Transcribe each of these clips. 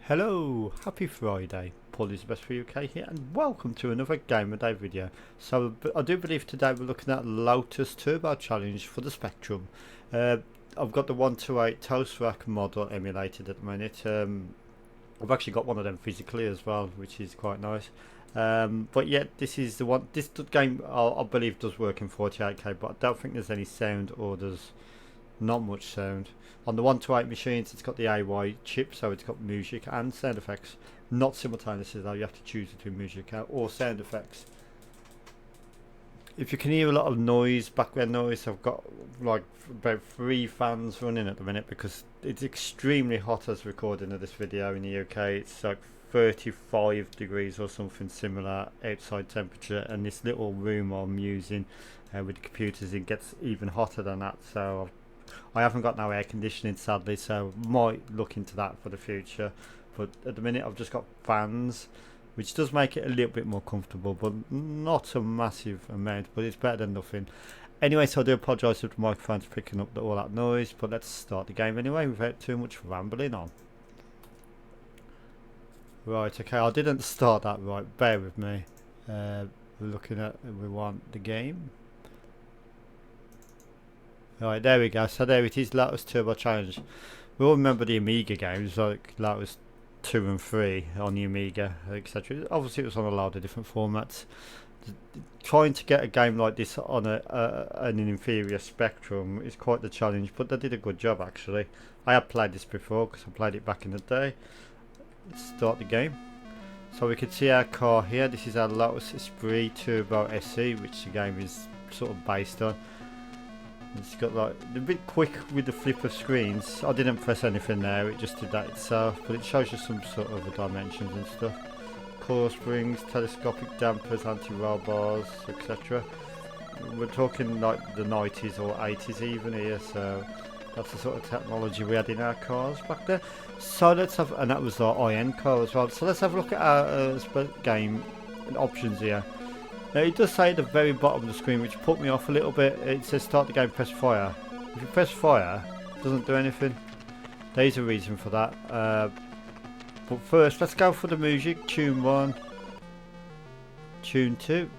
Hello, happy Friday. Paul is the best for UK here, and welcome to another Game of Day video. So I do believe today we're looking at Lotus Turbo Challenge for the Spectrum. I've got the 128 Toast Rack model emulated at the minute. I've actually got one of them physically as well, which is quite nice. But yeah, this is the one. This game I believe does work in 48k, but I don't think there's any sound or there's not much sound. On the 128 machines, it's got the AY chip, so it's got music and sound effects. Not simultaneously though, you have to choose between music or sound effects. If you can hear a lot of noise, background noise, I've got like about 3 fans running at the minute because it's extremely hot as recording of this video in the UK. It's like 35 degrees or something similar outside temperature, and this little room I'm using with the computers, it gets even hotter than that. So I haven't got no air conditioning sadly, so might look into that for the future. But at the minute I've just got fans, which does make it a little bit more comfortable, but not a massive amount, but it's better than nothing. Anyway, so I do apologise if the microphone's picking up all that noise, but let's start the game anyway without too much rambling on. Right, okay, I didn't start that right, bear with me. We're looking at, we want the game. Right, there we go. So there it is, Lotus Turbo Challenge. We all remember the Amiga games like Lotus 2 and 3 on the Amiga, etc. Obviously it was on a lot of different formats. Trying to get a game like this on an inferior Spectrum is quite the challenge, but they did a good job actually. I have played this before because I played it back in the day. Let's start the game. So we can see our car here. This is our Lotus Esprit Turbo SE, which the game is sort of based on. It's got like a bit quick with the flip of screens. I didn't press anything there, it just did that itself, but it shows you some sort of dimensions and stuff. Coil springs, telescopic dampers, anti-roll bars, etc. We're talking like the 90s or 80s even here, so that's the sort of technology we had in our cars back there. So let's have, and that was our IN car as well. So let's have a look at our game options here. Now it does say at the very bottom of the screen, which put me off a little bit, it says start the game, press fire. If you press fire, it doesn't do anything. There's a reason for that. But first, let's go for the music. Tune 1, tune 2.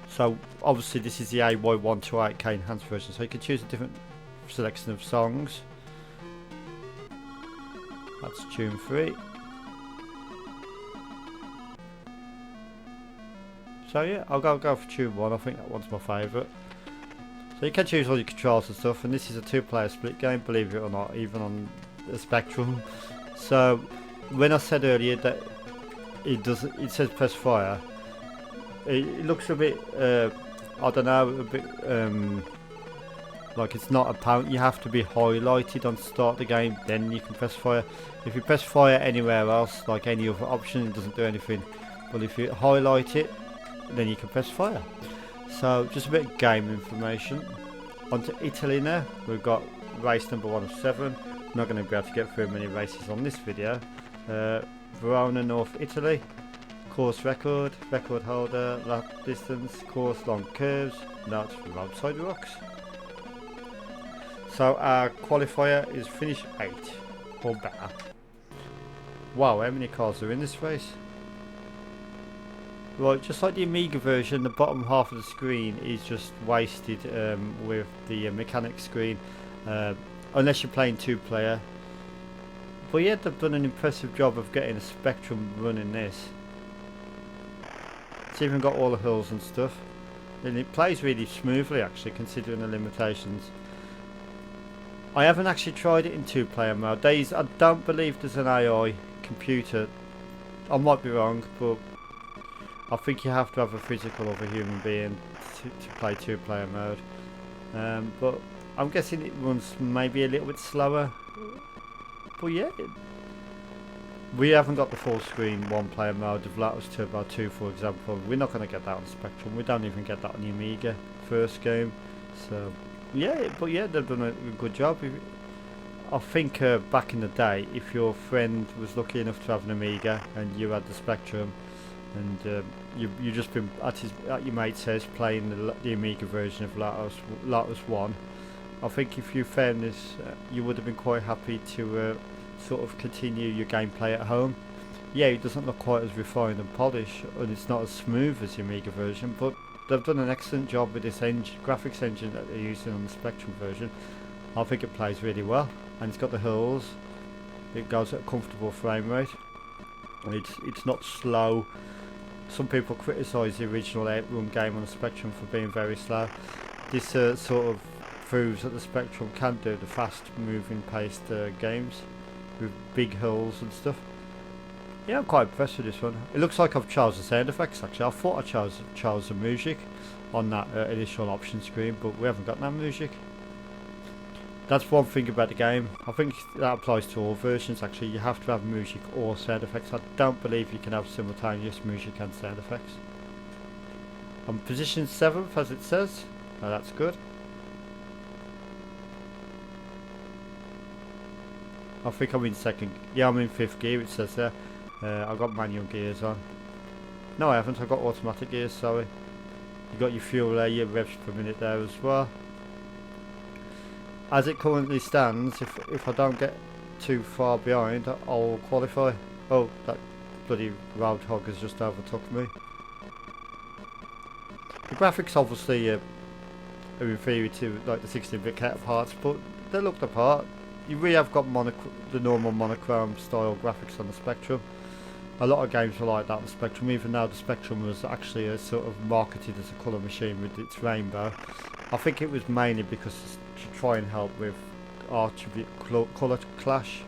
So obviously this is the AY128K enhanced version, so you can choose a different selection of songs. That's tune 3. So yeah, I'll go for tune 1, I think that one's my favourite. So you can choose all your controls and stuff, and this is a 2-player split game, believe it or not, even on the Spectrum. So when I said earlier that it says press fire, it looks a bit, I don't know, a bit like it's not apparent. You have to be highlighted on start the game, then you can press fire. If you press fire anywhere else, like any other option, it doesn't do anything. But if you highlight it, then you can press fire. So just a bit of game information. On to Italy now. We've got race number 1 of 7. I'm not going to be able to get through many races on this video. Verona, North Italy. Course record, record holder, lap distance, course long curves, not roadside rocks. So our qualifier is finish 8 or better. Wow, how many cars are in this race? Right, just like the Amiga version, the bottom half of the screen is just wasted with the mechanic screen, unless you're playing 2-player. But yeah, they've done an impressive job of getting a Spectrum running this. It's even got all the hills and stuff, and it plays really smoothly actually, considering the limitations. I haven't actually tried it in 2-player mode. I don't believe there's an AI computer. I might be wrong, but I think you have to have a physical of a human being to play 2-player mode. But I'm guessing it runs maybe a little bit slower. But yeah, we haven't got the full screen 1-player mode of Lotus Turbo 2, for example. We're not going to get that on Spectrum. We don't even get that on the Amiga first game. So yeah, but yeah, they've done a good job. I think back in the day, if your friend was lucky enough to have an Amiga and you had the Spectrum, and you just been at your mate's house playing the Amiga version of Lotus 1, I think if you found this, you would have been quite happy to sort of continue your gameplay at home. Yeah, it doesn't look quite as refined and polished, and it's not as smooth as the Amiga version, but they've done an excellent job with this graphics engine that they're using on the Spectrum version. I think it plays really well, and it's got the hills. It goes at a comfortable frame rate, and it's not slow. Some people criticise the original Outrun game on the Spectrum for being very slow. This sort of proves that the Spectrum can do the fast moving paced games with big hills and stuff. Yeah, I'm quite impressed with this one. It looks like I've chosen the sound effects actually. I thought I chose the music on that initial option screen, but we haven't got that music. That's one thing about the game. I think that applies to all versions actually. You have to have music or sound effects. I don't believe you can have simultaneous music and sound effects. I'm position 7th as it says. Oh, that's good. I think I'm in second. Yeah, I'm in 5th gear it says there. I've got manual gears on. No, I haven't. I've got automatic gears, sorry. You got your fuel there, your revs per minute there as well. As it currently stands, if I don't get too far behind, I'll qualify. Oh, that bloody roadhog has just overtook me. The graphics obviously are inferior to like the 16-bit counterparts, but they look the part. You really have got the normal monochrome style graphics on the Spectrum. A lot of games were like that on the Spectrum, even though the Spectrum was actually a sort of marketed as a colour machine with its rainbow. I think it was mainly because to try and help with colour clash.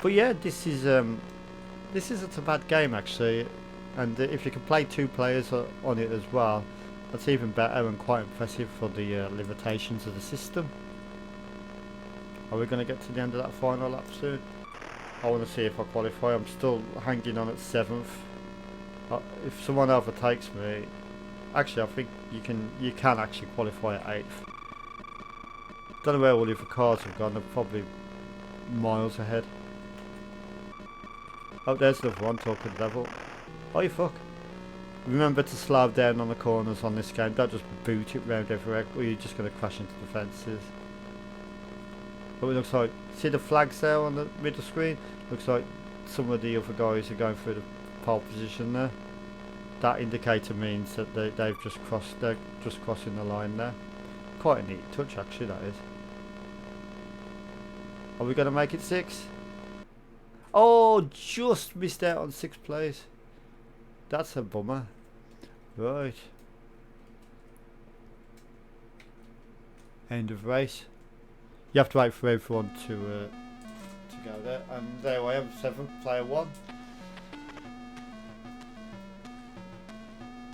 But yeah, this isn't a bad game actually, and if you can play 2 players on it as well, that's even better and quite impressive for the limitations of the system. Are we going to get to the end of that final lap soon? I want to see if I qualify. I'm still hanging on at 7th. If someone overtakes me, actually I think you can actually qualify at 8th. Don't know where all the other cars have gone. They're probably miles ahead. Oh, there's another one talking level. Oh, you fuck. Remember to slow down on the corners on this game. Don't just boot it round everywhere, or you're just going to crash into the fences. But it looks like, see the flags there on the middle screen? Looks like some of the other guys are going through the pole position there. That indicator means that they're just crossing the line there. Quite a neat touch actually, that is. Are we going to make it 6? Oh, just missed out on 6th place. That's a bummer. Right. End of race. You have to wait for everyone to go there, and there I am, 7th, player 1.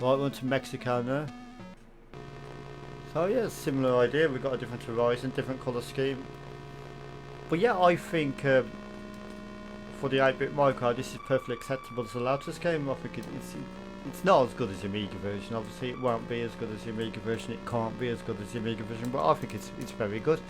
Right, we're on to Mexico now. So yeah, similar idea. We've got a different horizon, different colour scheme. But yeah, I think for the 8-bit micro, this is perfectly acceptable as a Lotus game. I think it's not as good as the Amiga version. Obviously, it won't be as good as the Amiga version. It can't be as good as the Amiga version, but I think it's very good.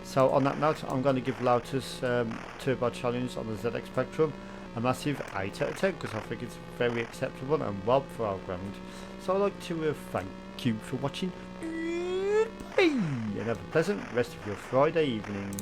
So on that note, I'm going to give Lotus Turbo Challenge on the ZX Spectrum a massive 8 out of 10 because I think it's very acceptable and well programmed. So I'd like to thank you for watching. Bye, and have a pleasant rest of your Friday evening.